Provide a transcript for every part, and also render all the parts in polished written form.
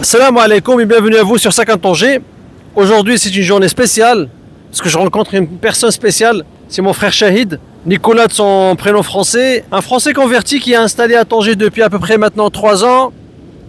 Salam alaikum et bienvenue à vous sur 50 Tanger. Aujourd'hui c'est une journée spéciale parce que je rencontre une personne spéciale. C'est mon frère Shahid, Nicolas de son prénom français. Un Français converti qui est installé à Tanger depuis à peu près maintenant 3 ans.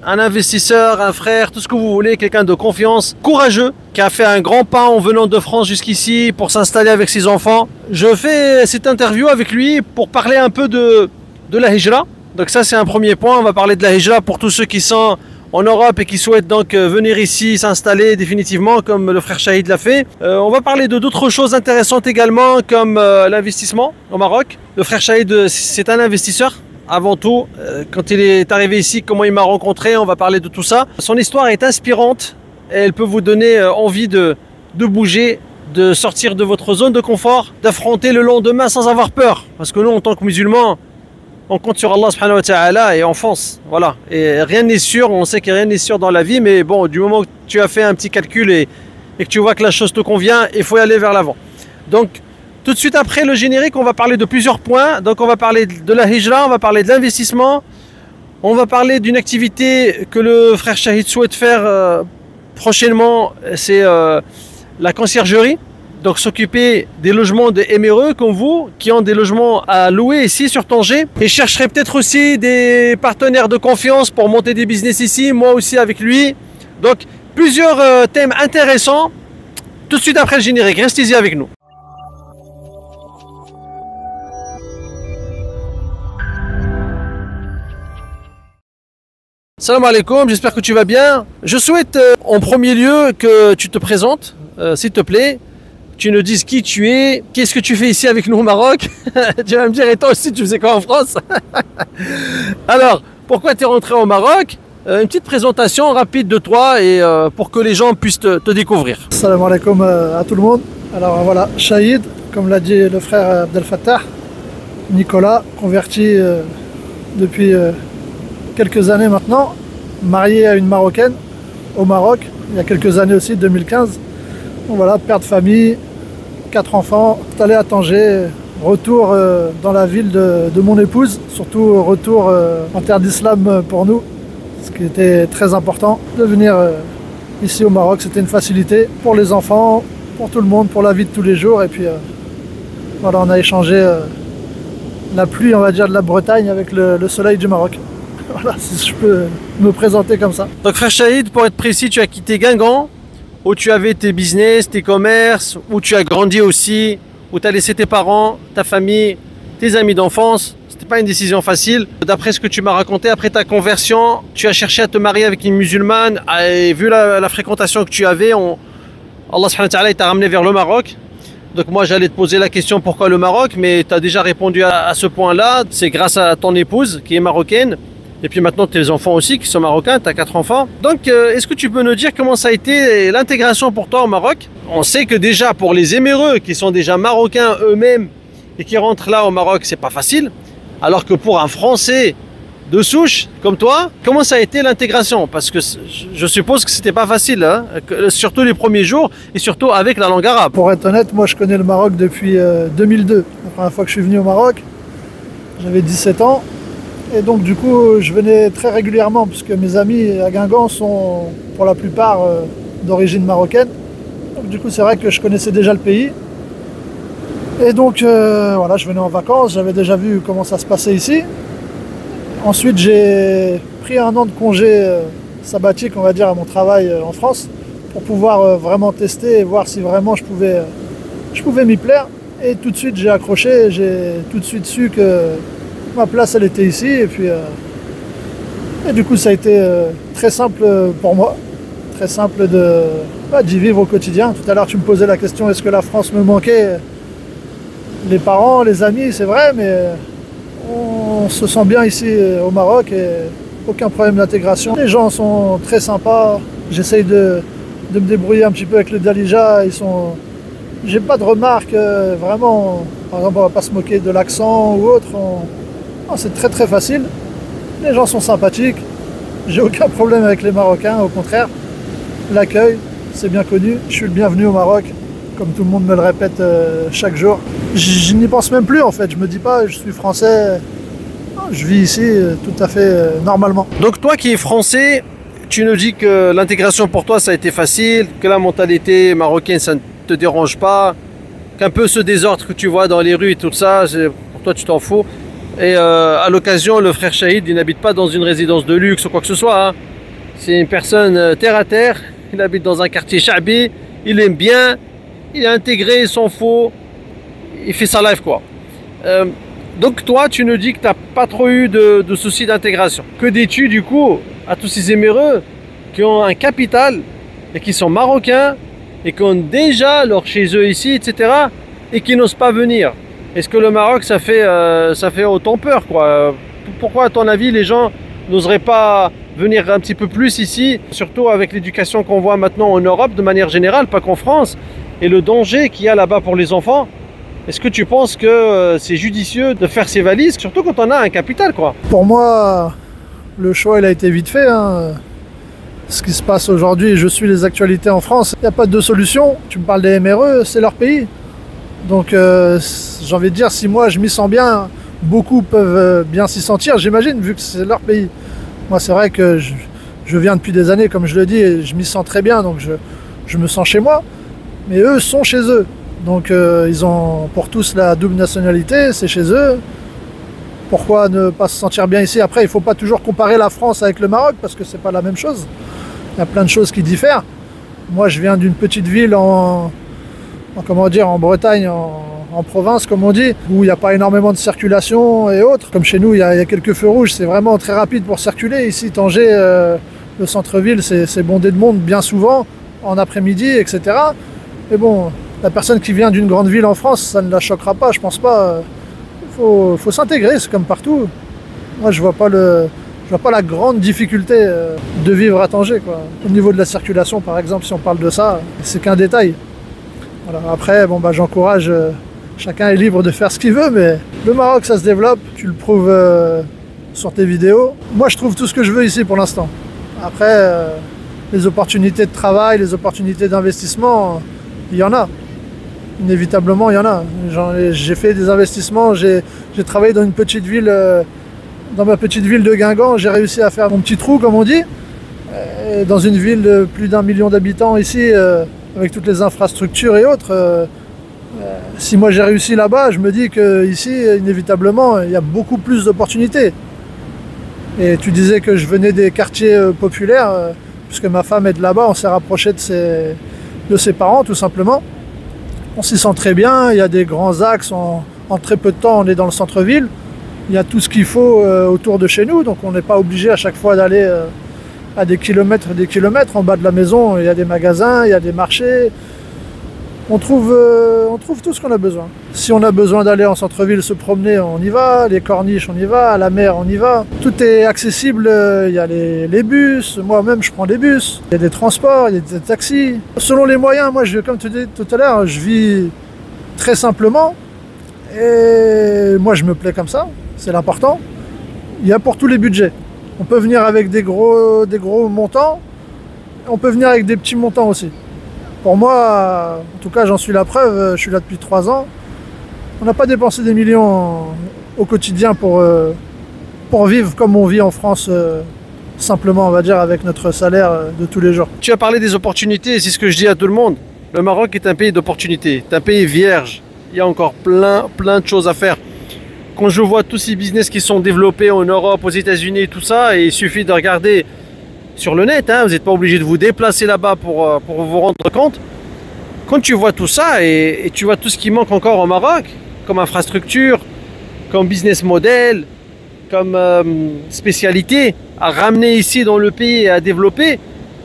Un investisseur, un frère, tout ce que vous voulez, quelqu'un de confiance, courageux, qui a fait un grand pas en venant de France jusqu'ici pour s'installer avec ses enfants. Je fais cette interview avec lui pour parler un peu de la hijra. Donc ça c'est un premier point, on va parler de la hijra pour tous ceux qui sont en Europe et qui souhaitent donc venir ici s'installer définitivement comme le frère Shahid l'a fait. On va parler de d'autres choses intéressantes également comme l'investissement au Maroc. Le frère Shahid c'est un investisseur avant tout. Quand il est arrivé ici, comment il m'a rencontré, on va parler de tout ça. Son histoire est inspirante et elle peut vous donner envie de bouger, de sortir de votre zone de confort, d'affronter le lendemain sans avoir peur. Parce que nous en tant que musulmans, on compte sur Allah subhanahu wa ta'ala et on fonce, voilà. Et rien n'est sûr, on sait que rien n'est sûr dans la vie, mais bon, du moment que tu as fait un petit calcul et que tu vois que la chose te convient, il faut y aller vers l'avant. Donc, tout de suite après le générique, on va parler de plusieurs points. Donc, on va parler de la hijra, on va parler de l'investissement, on va parler d'une activité que le frère Shahid souhaite faire prochainement, c'est la conciergerie. Donc s'occuper des logements des MRE comme vous, qui ont des logements à louer ici sur Tanger. Et je chercherai peut-être aussi des partenaires de confiance pour monter des business ici, moi aussi avec lui. Donc plusieurs thèmes intéressants. Tout de suite après le générique, restez-y avec nous. Salam alaikum, j'espère que tu vas bien. Je souhaite en premier lieu que tu te présentes, s'il te plaît. Tu nous dises qui tu es, qu'est-ce que tu fais ici avec nous au Maroc. Tu vas me dire, et toi aussi tu faisais quoi en France? Alors, pourquoi tu es rentré au Maroc? Une petite présentation rapide de toi et pour que les gens puissent te découvrir. Salam alaikum à tout le monde. Alors voilà, Shahid, comme l'a dit le frère Abdel Fattah, Nicolas, converti depuis quelques années maintenant, marié à une Marocaine au Maroc, il y a quelques années aussi, 2015. Donc voilà, père de famille, 4 enfants, installé à Tanger, retour dans la ville de mon épouse, surtout retour en terre d'islam pour nous, ce qui était très important. De venir ici au Maroc, c'était une facilité pour les enfants, pour tout le monde, pour la vie de tous les jours. Et puis voilà, on a échangé la pluie, on va dire, de la Bretagne avec le soleil du Maroc. Voilà, si je peux me présenter comme ça. Donc frère Shahid, pour être précis, tu as quitté Guingamp, où tu avais tes business, tes commerces, où tu as grandi aussi, où tu as laissé tes parents, ta famille, tes amis d'enfance. C'était pas une décision facile. D'après ce que tu m'as raconté, après ta conversion, tu as cherché à te marier avec une musulmane et vu la fréquentation que tu avais, Allah subhanahu wa ta'ala t'a ramené vers le Maroc. Donc moi j'allais te poser la question pourquoi le Maroc, mais tu as déjà répondu à ce point-là. C'est grâce à ton épouse qui est marocaine. Et puis maintenant tes enfants aussi qui sont marocains, tu as 4 enfants. Donc est-ce que tu peux nous dire comment ça a été l'intégration pour toi au Maroc? On sait que déjà pour les émireux qui sont déjà marocains eux-mêmes et qui rentrent là au Maroc, c'est pas facile. Alors que pour un Français de souche comme toi, comment ça a été l'intégration? Parce que je suppose que c'était pas facile, hein, surtout les premiers jours et surtout avec la langue arabe. Pour être honnête, moi je connais le Maroc depuis 2002. La première fois que je suis venu au Maroc, j'avais 17 ans. Et donc du coup, je venais très régulièrement puisque mes amis à Guingamp sont pour la plupart d'origine marocaine. Donc du coup, c'est vrai que je connaissais déjà le pays. Et donc voilà, je venais en vacances, j'avais déjà vu comment ça se passait ici. Ensuite, j'ai pris un an de congé sabbatique, on va dire, à mon travail en France pour pouvoir vraiment tester et voir si vraiment je pouvais m'y plaire. Et tout de suite, j'ai accroché, j'ai tout de suite su que ma place elle était ici et puis et du coup ça a été très simple pour moi, très simple d'y vivre au quotidien. Tout à l'heure tu me posais la question est-ce que la France me manquait? Les parents, les amis, c'est vrai, mais on se sent bien ici au Maroc et aucun problème d'intégration. Les gens sont très sympas, j'essaye de me débrouiller un petit peu avec le Dalija, j'ai pas de remarques vraiment, par exemple on va pas se moquer de l'accent ou autre. C'est très très facile, les gens sont sympathiques, j'ai aucun problème avec les Marocains, au contraire, l'accueil, c'est bien connu, je suis le bienvenu au Maroc, comme tout le monde me le répète chaque jour. Je n'y pense même plus en fait, je me dis pas je suis français, je vis ici tout à fait normalement. Donc toi qui es français, tu nous dis que l'intégration pour toi ça a été facile, que la mentalité marocaine ça ne te dérange pas, qu'un peu ce désordre que tu vois dans les rues et tout ça, pour toi tu t'en fous. Et à l'occasion, le frère Chahid, il n'habite pas dans une résidence de luxe ou quoi que ce soit, hein. C'est une personne terre à terre, il habite dans un quartier Chabi, il aime bien, il est intégré, il s'en fout, il fait sa life quoi. Donc toi, tu nous dis que tu n'as pas trop eu de soucis d'intégration. Que dis-tu du coup à tous ces émireux qui ont un capital et qui sont marocains et qui ont déjà leur chez eux ici, etc. et qui n'osent pas venir? Est-ce que le Maroc, ça fait autant peur quoi? Pourquoi à ton avis les gens n'oseraient pas venir un petit peu plus ici, surtout avec l'éducation qu'on voit maintenant en Europe de manière générale, pas qu'en France, et le danger qu'il y a là-bas pour les enfants? Est-ce que tu penses que c'est judicieux de faire ses valises, surtout quand on a un capital quoi? Pour moi, le choix il a été vite fait, hein. Ce qui se passe aujourd'hui, je suis les actualités en France, il n'y a pas de solution. Tu me parles des MRE, c'est leur pays. Donc j'ai envie de dire, si moi je m'y sens bien, beaucoup peuvent bien s'y sentir, j'imagine, vu que c'est leur pays. Moi c'est vrai que je viens depuis des années, comme je le dis, et je m'y sens très bien, donc je me sens chez moi. Mais eux sont chez eux. Donc ils ont pour tous la double nationalité, c'est chez eux. Pourquoi ne pas se sentir bien ici? Après, il ne faut pas toujours comparer la France avec le Maroc, parce que c'est pas la même chose. Il y a plein de choses qui diffèrent. Moi je viens d'une petite ville en Bretagne, en province comme on dit, où il n'y a pas énormément de circulation et autres. Comme chez nous, il y a quelques feux rouges, c'est vraiment très rapide pour circuler. Ici, Tanger, le centre-ville, c'est bondé de monde bien souvent, en après-midi, etc. Mais bon, la personne qui vient d'une grande ville en France, ça ne la choquera pas, je pense pas. Faut s'intégrer, c'est comme partout. Moi, je vois pas la grande difficulté de vivre à Tanger, quoi. Au niveau de la circulation, par exemple, si on parle de ça, c'est qu'un détail. Voilà. Après, bon, j'encourage, chacun est libre de faire ce qu'il veut, mais le Maroc, ça se développe, tu le prouves sur tes vidéos. Moi, je trouve tout ce que je veux ici pour l'instant. Après, les opportunités de travail, les opportunités d'investissement, il y en a. Inévitablement, il y en a. J'ai fait des investissements, j'ai travaillé dans une petite ville, dans ma petite ville de Guingamp, j'ai réussi à faire mon petit trou, comme on dit. Et dans une ville de plus d'1 million d'habitants ici, avec toutes les infrastructures et autres, si moi j'ai réussi là-bas, je me dis qu'ici, inévitablement, il y a beaucoup plus d'opportunités. Et tu disais que je venais des quartiers populaires, puisque ma femme est de là-bas, on s'est rapproché de ses parents, tout simplement. On s'y sent très bien, il y a des grands axes, en très peu de temps, on est dans le centre-ville. Il y a tout ce qu'il faut autour de chez nous, donc on n'est pas obligé à chaque fois d'aller à des kilomètres et des kilomètres. En bas de la maison, il y a des magasins, il y a des marchés. On trouve tout ce qu'on a besoin. Si on a besoin d'aller en centre-ville se promener, on y va. Les corniches, on y va. À la mer, on y va. Tout est accessible. Il y a les bus. Moi-même, je prends des bus. Il y a des transports, il y a des taxis. Selon les moyens, moi, comme tu dis tout à l'heure, je vis très simplement. Et moi, je me plais comme ça. C'est l'important. Il y a pour tous les budgets. On peut venir avec des gros montants. On peut venir avec des petits montants aussi. Pour moi, en tout cas, j'en suis la preuve, je suis là depuis 3 ans. On n'a pas dépensé des millions au quotidien pour vivre comme on vit en France, simplement, on va dire, avec notre salaire de tous les jours. Tu as parlé des opportunités, c'est ce que je dis à tout le monde. Le Maroc est un pays d'opportunités, c'est un pays vierge. Il y a encore plein de choses à faire. Quand je vois tous ces business qui sont développés en Europe, aux États-Unis, tout ça, et il suffit de regarder sur le net, hein, vous n'êtes pas obligé de vous déplacer là-bas pour vous rendre compte. Quand tu vois tout ça et tu vois tout ce qui manque encore au Maroc, comme infrastructure, comme business model, comme spécialité à ramener ici dans le pays et à développer,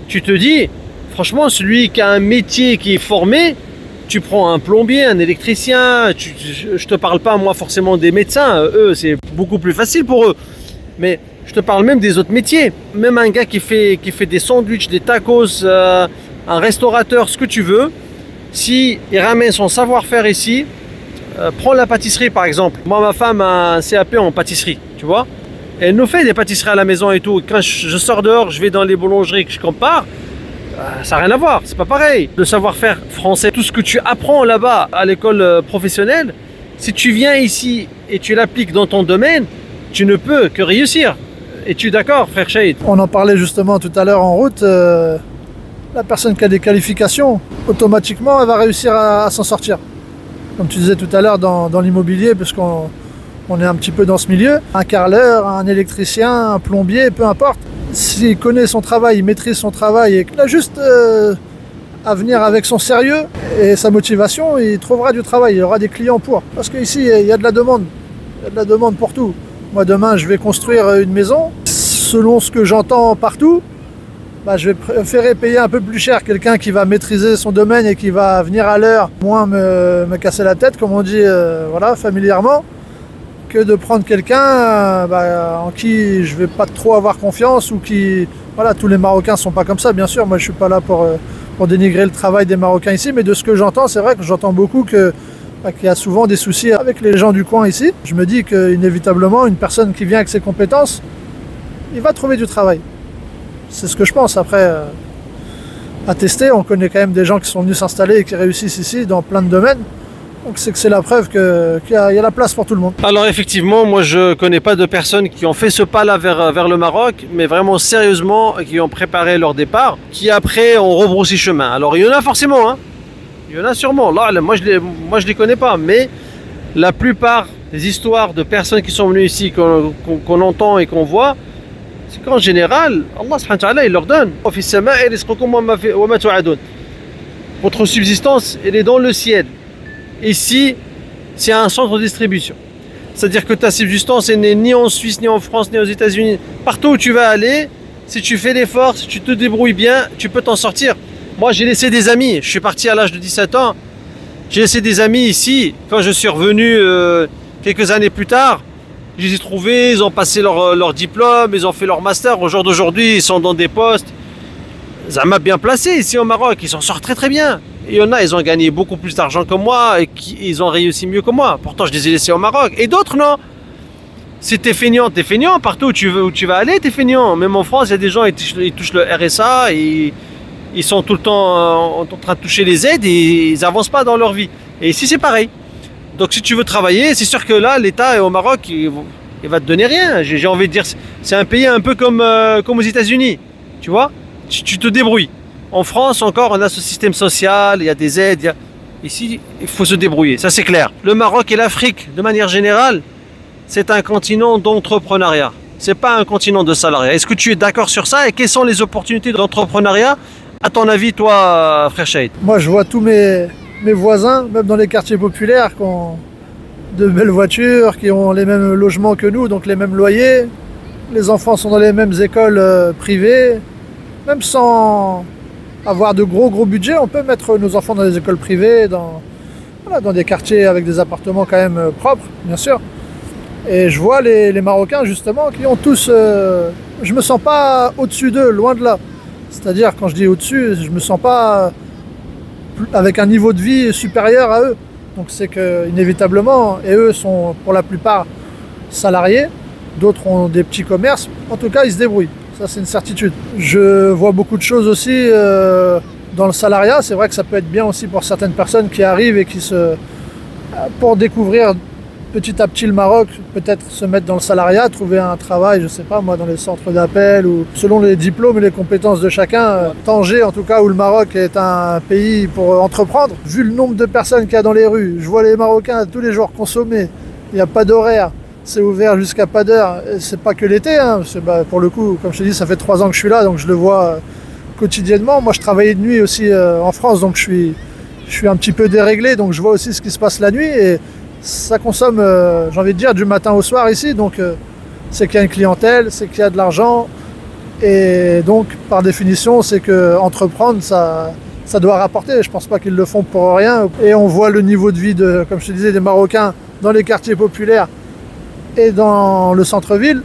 tu te dis, franchement, celui qui a un métier qui est formé, tu prends un plombier, un électricien, je te parle pas moi forcément des médecins, eux c'est beaucoup plus facile pour eux, mais je te parle même des autres métiers. Même un gars qui fait des sandwichs, des tacos, un restaurateur, ce que tu veux, si il ramène son savoir-faire ici, prends la pâtisserie par exemple. Moi, ma femme a un CAP en pâtisserie, tu vois. Elle nous fait des pâtisseries à la maison et tout. Quand je sors dehors, je vais dans les boulangeries que je compare, ça n'a rien à voir, c'est pas pareil. Le savoir-faire français, tout ce que tu apprends là-bas à l'école professionnelle, si tu viens ici et tu l'appliques dans ton domaine, tu ne peux que réussir. Es-tu d'accord, frère Shahid? On en parlait justement tout à l'heure en route. La personne qui a des qualifications, automatiquement, elle va réussir à s'en sortir. Comme tu disais tout à l'heure dans l'immobilier, puisqu'on est un petit peu dans ce milieu. Un carreleur, un électricien, un plombier, peu importe. S'il connaît son travail, il maîtrise son travail et qu'il a juste à venir avec son sérieux et sa motivation, il trouvera du travail, il aura des clients pour. Parce qu'ici, il y a de la demande. Il y a de la demande pour tout. Moi, demain, je vais construire une maison. Selon ce que j'entends partout, je vais préférer payer un peu plus cher quelqu'un qui va maîtriser son domaine et qui va venir à l'heure, moins me casser la tête, comme on dit voilà, familièrement, que de prendre quelqu'un en qui je vais pas trop avoir confiance ou qui... Voilà, tous les Marocains sont pas comme ça, bien sûr. Moi, je suis pas là pour dénigrer le travail des Marocains ici, mais de ce que j'entends, c'est vrai que j'entends beaucoup qu'il y a souvent des soucis avec les gens du coin ici. Je me dis qu'inévitablement, une personne qui vient avec ses compétences, il va trouver du travail. C'est ce que je pense. Après, à tester, on connaît quand même des gens qui sont venus s'installer et qui réussissent ici dans plein de domaines. Donc c'est la preuve qu'il y a la place pour tout le monde. Alors effectivement, moi je connais pas de personnes qui ont fait ce pas-là vers le Maroc, mais vraiment sérieusement, qui ont préparé leur départ, qui après ont rebroussé chemin. Alors il y en a forcément, hein. Il y en a sûrement. Là, moi je les connais pas, mais la plupart des histoires de personnes qui sont venues ici, qu'on entend et qu'on voit, c'est qu'en général, Allah subhanahu wa ta'ala, il leur donne. Votre subsistance, elle est dans le ciel. Ici, c'est un centre de distribution. C'est-à-dire que ta subsistance n'est ni en Suisse, ni en France, ni aux États-Unis. Partout où tu vas aller, si tu fais l'effort, si tu te débrouilles bien, tu peux t'en sortir. Moi, j'ai laissé des amis. Je suis parti à l'âge de 17 ans. J'ai laissé des amis ici. Quand je suis revenu quelques années plus tard, je les ai trouvés, ils ont passé leur diplôme, ils ont fait leur master. Au jour d'aujourd'hui, ils sont dans des postes. Ça m'a bien placé ici au Maroc. Ils s'en sortent très très bien. Il y en a, ils ont gagné beaucoup plus d'argent que moi et ils ont réussi mieux que moi. Pourtant, je les ai laissés au Maroc. Et d'autres, non. Si t'es feignant, t'es feignant. Partout où tu vas aller, t'es feignant. Même en France, il y a des gens, ils touchent le RSA et ils sont tout le temps en train de toucher les aides et ils n'avancent pas dans leur vie. Et ici, c'est pareil. Donc, si tu veux travailler, c'est sûr que là, l'État au Maroc, il va te donner rien. J'ai envie de dire, c'est un pays un peu comme aux États-Unis. Tu vois, tu te débrouilles. En France, encore, on a ce système social, il y a des aides. Ici, il faut se débrouiller, ça c'est clair. Le Maroc et l'Afrique, de manière générale, c'est un continent d'entrepreneuriat. C'est pas un continent de salariat. Est-ce que tu es d'accord sur ça? Et quelles sont les opportunités d'entrepreneuriat, à ton avis, toi, frère Shahid? Moi, je vois tous mes voisins, même dans les quartiers populaires, qui ont de belles voitures, qui ont les mêmes logements que nous, donc les mêmes loyers. Les enfants sont dans les mêmes écoles privées. Même sans avoir de gros budgets, on peut mettre nos enfants dans des écoles privées, dans des quartiers avec des appartements quand même propres, bien sûr. Et je vois les Marocains justement qui ont tous... je me sens pas au-dessus d'eux, loin de là. C'est-à-dire, quand je dis au-dessus, je me sens pas avec un niveau de vie supérieur à eux. Donc c'est que inévitablement, et eux sont pour la plupart salariés, d'autres ont des petits commerces, en tout cas ils se débrouillent. Ça, c'est une certitude. Je vois beaucoup de choses aussi dans le salariat. C'est vrai que ça peut être bien aussi pour certaines personnes qui arrivent et qui pour découvrir petit à petit le Maroc, peut-être se mettre dans le salariat, trouver un travail, je sais pas moi, dans les centres d'appel ou selon les diplômes et les compétences de chacun. Tanger, en tout cas, où le Maroc est un pays pour entreprendre. Vu le nombre de personnes qu'il y a dans les rues, je vois les Marocains tous les jours consommer. Il n'y a pas d'horaire. C'est ouvert jusqu'à pas d'heure. C'est pas que l'été, hein. Pour le coup, comme je te dis, ça fait 3 ans que je suis là, donc je le vois quotidiennement. Moi, je travaillais de nuit aussi en France, donc je suis un petit peu déréglé, donc je vois aussi ce qui se passe la nuit et ça consomme, j'ai envie de dire, du matin au soir ici. Donc c'est qu'il y a une clientèle, c'est qu'il y a de l'argent et donc par définition, c'est que entreprendre, ça doit rapporter. Je pense pas qu'ils le font pour rien. Et on voit le niveau de vie comme je te disais, des Marocains dans les quartiers populaires et dans le centre-ville.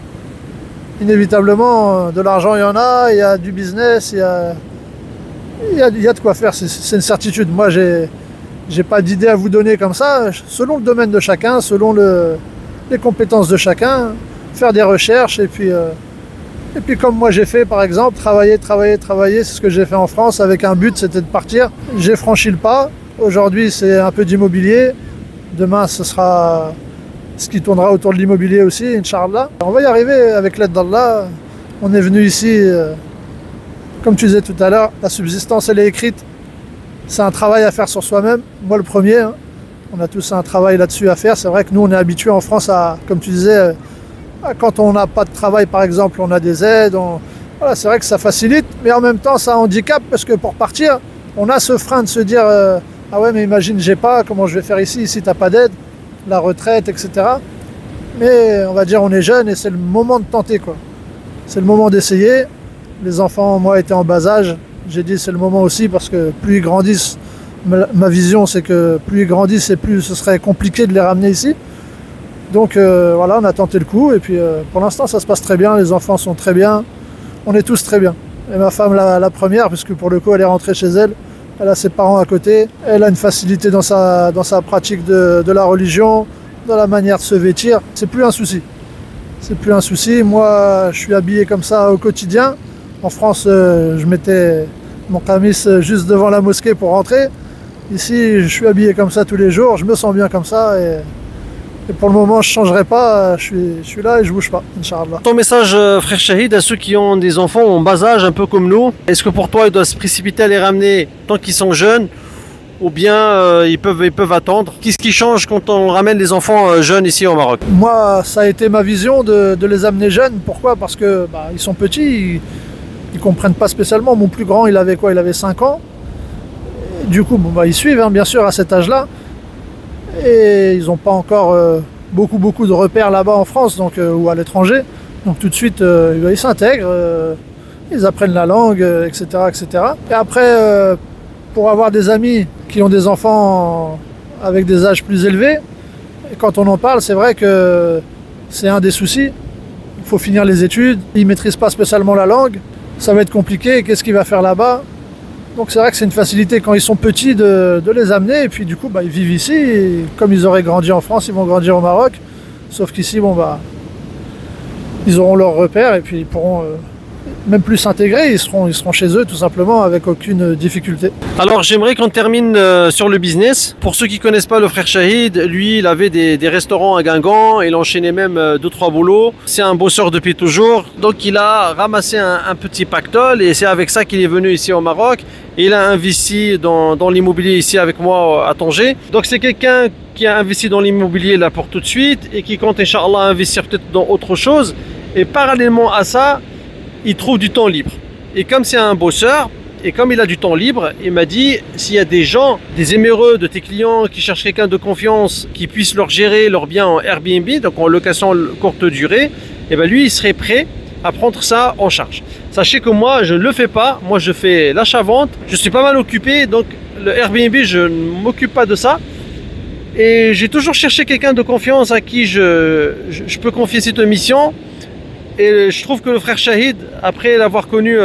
Inévitablement, de l'argent, il y en a, il y a du business, il y a de quoi faire, c'est une certitude. Moi, j'ai pas d'idée à vous donner comme ça. Selon le domaine de chacun, selon les compétences de chacun, faire des recherches et puis comme moi j'ai fait par exemple, travailler, c'est ce que j'ai fait en France avec un but, c'était de partir. J'ai franchi le pas. Aujourd'hui, c'est un peu d'immobilier. Demain, ce sera ce qui tournera autour de l'immobilier aussi, Inch'Allah. On va y arriver avec l'aide d'Allah. On est venu ici, comme tu disais tout à l'heure, la subsistance elle est écrite. C'est un travail à faire sur soi-même, moi le premier. Hein. On a tous un travail là-dessus à faire. C'est vrai que nous on est habitués en France à, comme tu disais, quand on n'a pas de travail par exemple, on a des aides. Voilà, c'est vrai que ça facilite, mais en même temps ça handicape parce que pour partir, on a ce frein de se dire ah ouais mais imagine j'ai pas, comment je vais faire ici t'as pas d'aide, la retraite, etc. Mais on va dire on est jeune et c'est le moment de tenter quoi. C'est le moment d'essayer. Les enfants, moi, étaient en bas âge. J'ai dit c'est le moment aussi parce que plus ils grandissent, ma vision c'est que plus ils grandissent et plus ce serait compliqué de les ramener ici. Donc voilà, on a tenté le coup et puis pour l'instant ça se passe très bien, les enfants sont très bien, on est tous très bien. Et ma femme la première, puisque pour le coup elle est rentrée chez elle, elle a ses parents à côté, elle a une facilité dans sa pratique de la religion, dans la manière de se vêtir, c'est plus un souci. C'est plus un souci, moi je suis habillé comme ça au quotidien. En France je mettais mon camis juste devant la mosquée pour rentrer. Ici je suis habillé comme ça tous les jours, je me sens bien comme ça et pour le moment je ne changerai pas, je suis là et je bouge pas, Inch'Allah. Ton message frère Shahid à ceux qui ont des enfants en bas âge un peu comme nous, est-ce que pour toi ils doivent se précipiter à les ramener tant qu'ils sont jeunes ou bien ils peuvent attendre? Qu'est-ce qui change quand on ramène les enfants jeunes ici au Maroc? Moi ça a été ma vision de les amener jeunes. Pourquoi? Parce que ils sont petits, ils comprennent pas spécialement. Mon plus grand il avait quoi? Il avait 5 ans. Et du coup ils suivent hein, bien sûr à cet âge là. Et ils n'ont pas encore beaucoup de repères là-bas en France donc, ou à l'étranger. Donc tout de suite ils s'intègrent, ils apprennent la langue, etc., etc. Et après pour avoir des amis qui ont des enfants avec des âges plus élevés, et quand on en parle c'est vrai que c'est un des soucis. Il faut finir les études, ils ne maîtrisent pas spécialement la langue, ça va être compliqué, qu'est-ce qu'il va faire là-bas? Donc c'est vrai que c'est une facilité quand ils sont petits de les amener et puis du coup ils vivent ici et comme ils auraient grandi en France, ils vont grandir au Maroc. Sauf qu'ici ils auront leurs repères et puis ils pourront même plus s'intégrer, ils seront chez eux tout simplement avec aucune difficulté. Alors j'aimerais qu'on termine sur le business. Pour ceux qui ne connaissent pas le frère Shahid, lui il avait des restaurants à Guingamp, il enchaînait même 2-3 boulots. C'est un bosseur depuis toujours, donc il a ramassé un petit pactole et c'est avec ça qu'il est venu ici au Maroc. Et il a investi dans l'immobilier ici avec moi à Tanger. Donc c'est quelqu'un qui a investi dans l'immobilier là pour tout de suite et qui compte Inch'Allah investir peut-être dans autre chose. Et parallèlement à ça, il trouve du temps libre. Et comme c'est un bosseur, et comme il a du temps libre, il m'a dit, s'il y a des gens, des éméreux de tes clients qui cherchent quelqu'un de confiance, qui puisse leur gérer leurs biens en Airbnb, donc en location courte durée, et lui, il serait prêt à prendre ça en charge. Sachez que moi, je ne le fais pas. Moi, je fais l'achat-vente. Je suis pas mal occupé, donc le Airbnb, je ne m'occupe pas de ça. Et j'ai toujours cherché quelqu'un de confiance à qui je peux confier cette mission. Et je trouve que le frère Shahid, après l'avoir connu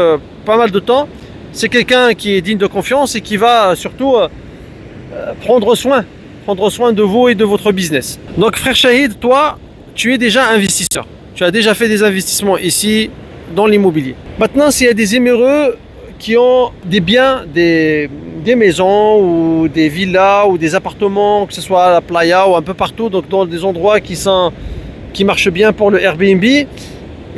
pas mal de temps, c'est quelqu'un qui est digne de confiance et qui va surtout prendre soin de vous et de votre business. Donc frère Shahid, toi, tu es déjà investisseur. Tu as déjà fait des investissements ici dans l'immobilier. Maintenant, s'il y a des éméreux qui ont des biens, des maisons ou des villas ou des appartements, que ce soit à la playa ou un peu partout, donc dans des endroits qui marchent bien pour le Airbnb,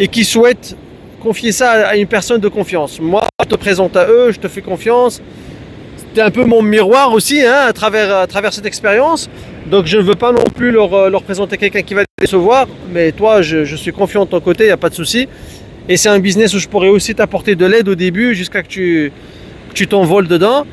et qui souhaitent confier ça à une personne de confiance. Moi, je te présente à eux, je te fais confiance. C'était un peu mon miroir aussi hein, à travers cette expérience. Donc je ne veux pas non plus leur présenter quelqu'un qui va les décevoir. Mais toi, je suis confiant de ton côté, il n'y a pas de souci. Et c'est un business où je pourrais aussi t'apporter de l'aide au début jusqu'à que tu t'envoles dedans.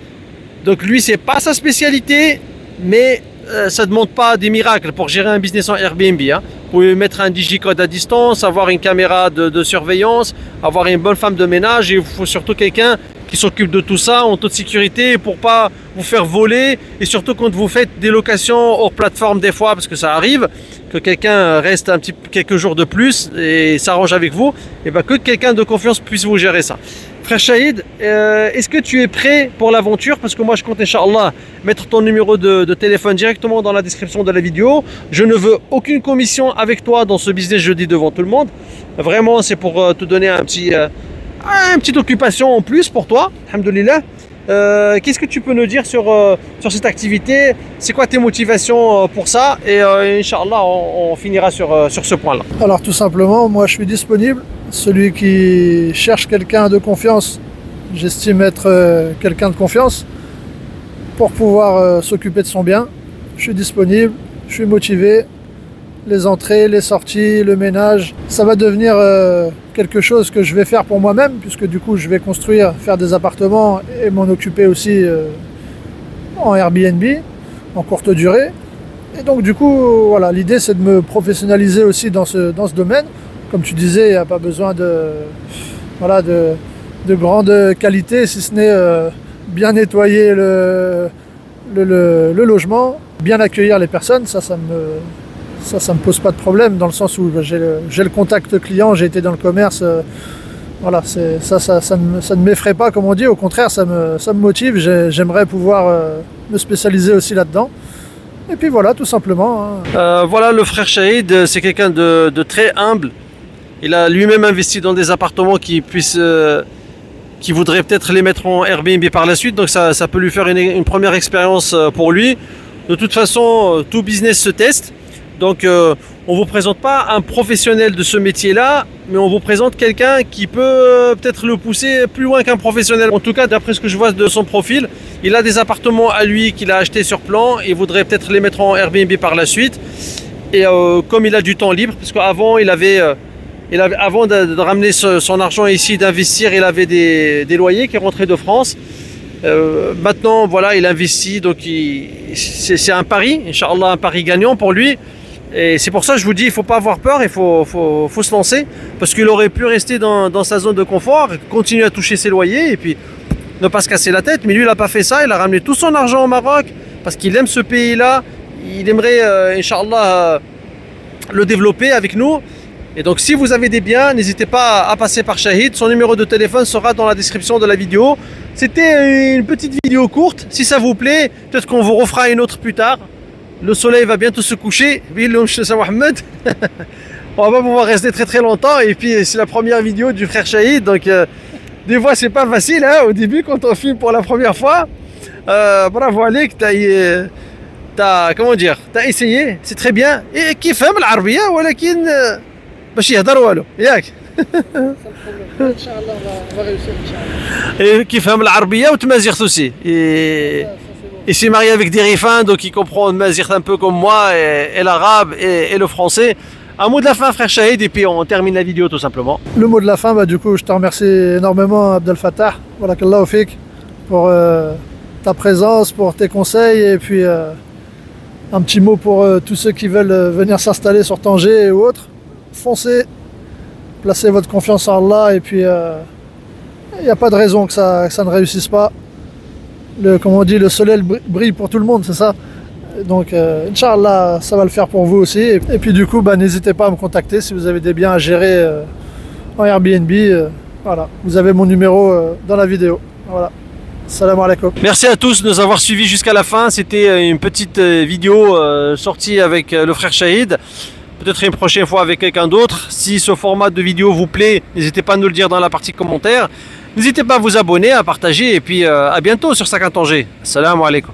Donc lui, c'est pas sa spécialité, mais ça ne demande pas des miracles pour gérer un business en Airbnb. Hein. Vous pouvez mettre un digicode à distance, avoir une caméra de surveillance, avoir une bonne femme de ménage et il faut surtout quelqu'un qui s'occupe de tout ça en toute sécurité pour pas vous faire voler et surtout quand vous faites des locations hors plateforme des fois parce que ça arrive que quelqu'un reste quelques jours de plus et s'arrange avec vous et que quelqu'un de confiance puisse vous gérer ça. Frère Shahid, est-ce que tu es prêt pour l'aventure? Parce que moi je compte Inch'Allah mettre ton numéro de téléphone directement dans la description de la vidéo. Je ne veux aucune commission avec toi dans ce business, je dis devant tout le monde. Vraiment c'est pour te donner une petite occupation en plus pour toi, alhamdoulilah. Qu'est-ce que tu peux nous dire sur cette activité? C'est quoi tes motivations pour ça? Et Inch'Allah, on finira sur ce point-là. Alors tout simplement, moi je suis disponible. Celui qui cherche quelqu'un de confiance, j'estime être quelqu'un de confiance, pour pouvoir s'occuper de son bien. Je suis disponible, je suis motivé. Les entrées, les sorties, le ménage, ça va devenir quelque chose que je vais faire pour moi-même, puisque du coup je vais construire, faire des appartements et m'en occuper aussi en Airbnb, en courte durée. Et donc du coup, voilà, l'idée c'est de me professionnaliser aussi dans ce domaine. Comme tu disais, il n'y a pas besoin voilà, de grande qualité, si ce n'est bien nettoyer le logement, bien accueillir les personnes, ça me pose pas de problème, dans le sens où j'ai le contact client, j'ai été dans le commerce, voilà, ça ne m'effraie pas, comme on dit, au contraire, ça me motive, j'aimerais pouvoir me spécialiser aussi là-dedans. Et puis voilà, tout simplement. Hein. Voilà, le frère Chahid, c'est quelqu'un de très humble. Il a lui-même investi dans des appartements qui voudrait peut-être les mettre en Airbnb par la suite, donc ça peut lui faire une première expérience pour lui. De toute façon, tout business se teste. Donc on ne vous présente pas un professionnel de ce métier-là, mais on vous présente quelqu'un qui peut peut-être le pousser plus loin qu'un professionnel. En tout cas, d'après ce que je vois de son profil, il a des appartements à lui qu'il a achetés sur plan et voudrait peut-être les mettre en Airbnb par la suite. Et comme il a du temps libre, parce qu'avant avant de ramener son argent ici, d'investir, il avait des loyers qui rentraient de France. Maintenant, voilà, il investit, donc c'est un pari, Inch'Allah, un pari gagnant pour lui. Et c'est pour ça que je vous dis, il ne faut pas avoir peur, il faut se lancer. Parce qu'il aurait pu rester dans sa zone de confort, continuer à toucher ses loyers et puis ne pas se casser la tête. Mais lui, il n'a pas fait ça, il a ramené tout son argent au Maroc parce qu'il aime ce pays-là. Il aimerait, Inch'Allah, le développer avec nous. Et donc si vous avez des biens, n'hésitez pas à passer par Chahid. Son numéro de téléphone sera dans la description de la vidéo. C'était une petite vidéo courte. Si ça vous plaît, peut-être qu'on vous refera une autre plus tard. Le soleil va bientôt se coucher. On va pas pouvoir rester très longtemps. Et puis c'est la première vidéo du frère Chahid. Donc des fois c'est pas facile hein, au début quand on filme pour la première fois. Bravo Alek, comment dire, t'as essayé, c'est très bien. Et qui fait l'arabiya ولكن باش يهضر والو ياك. ان شاء الله on va réussir ان شاء الله. Et qui fait l'arabiya ou tmazight aussi. Il s'est marié avec des rifins, donc il comprend le mazight un peu comme moi, et l'arabe et le français. Un mot de la fin, frère Chahid, et puis on termine la vidéo tout simplement. Le mot de la fin, bah, du coup, je te remercie énormément, Abdel Fattah, barakallahu fik, pour ta présence, pour tes conseils, et puis un petit mot pour tous ceux qui veulent venir s'installer sur Tanger ou autres. Foncez, placez votre confiance en Allah, et puis il n'y a pas de raison que ça ne réussisse pas. Comme on dit, le soleil brille pour tout le monde, c'est ça. Donc Inch'Allah, ça va le faire pour vous aussi. Et puis du coup, bah, n'hésitez pas à me contacter si vous avez des biens à gérer en Airbnb. Voilà, vous avez mon numéro dans la vidéo. Voilà. Salam alaikum. Merci à tous de nous avoir suivis jusqu'à la fin. C'était une petite vidéo sortie avec le frère Chahid. Peut-être une prochaine fois avec quelqu'un d'autre. Si ce format de vidéo vous plaît, n'hésitez pas à nous le dire dans la partie commentaires. N'hésitez pas à vous abonner, à partager et puis à bientôt sur 50 Tanger. Salam alaikum.